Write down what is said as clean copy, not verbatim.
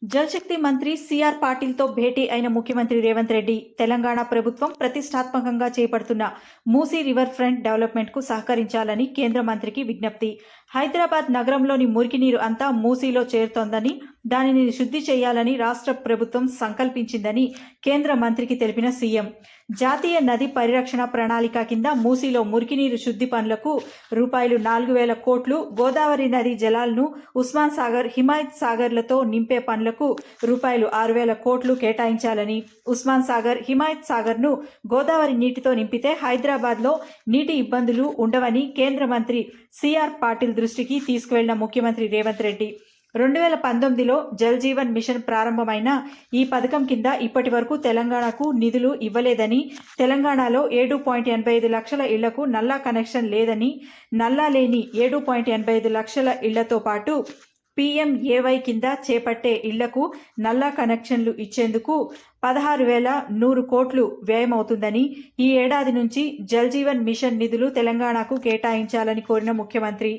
జలశక్తి మంత్రి సిఆర్ పాటిల్తో భేటీ అయిన ముఖ్యమంత్రి రేవంత్ రెడ్డి తెలంగాణ ప్రభుత్వం ప్రతిష్టాత్మకంగా చేపడుతున్న మూసీ రివర్ ఫ్రంట్ డెవలప్మెంట్కు సహకరించాలని కేంద్ర మంత్రికి విజ్ఞప్తి. హైదరాబాద్ నగరంలోని మురికినీరు అంతా మూసీలో చేరుతోందని, దానిని శుద్ధి చేయాలని రాష్ట్ర ప్రభుత్వం సంకల్పించిందని కేంద్ర మంత్రికి తెలిపిన సీఎం, జాతీయ నది పరిరక్షణ ప్రణాళిక కింద మూసీలో మురికినీరు శుద్ధి పనులకు రూపాయలు 4,000 కోట్లు, గోదావరి నది జలాలను ఉస్మాన్ సాగర్, హిమాయత్ సాగర్లతో నింపే పనులకు రూపాయలు 6,000 కోట్లు కేటాయించాలని, ఉస్మాన్ సాగర్, హిమాయత్ సాగర్ను గోదావరి నీటితో నింపితే హైదరాబాద్లో నీటి ఇబ్బందులు ఉండవని కేంద్ర మంత్రి సిఆర్ పాటిల్ దృష్టికి తీసుకువెళ్లిన ముఖ్యమంత్రి రేవంత్ రెడ్డి 2019లో జల్ జీవన్ మిషన్ ప్రారంభమైన ఈ పథకం కింద ఇప్పటి వరకు తెలంగాణకు నిధులు ఇవ్వలేదని, తెలంగాణలో 7.85 లక్షల ఇళ్లకు నల్లా కనెక్షన్ లేదని, నల్లా లేని 7.85 లక్షల ఇళ్లతో పాటు PMAY కింద చేపట్టే ఇళ్లకు నల్లా కనెక్షన్లు ఇచ్చేందుకు 16,100 కోట్లు వ్యయమవుతుందని, ఈ ఏడాది నుంచి జల్ జీవన్ మిషన్ నిధులు తెలంగాణకు కేటాయించాలని కోరిన ముఖ్యమంత్రి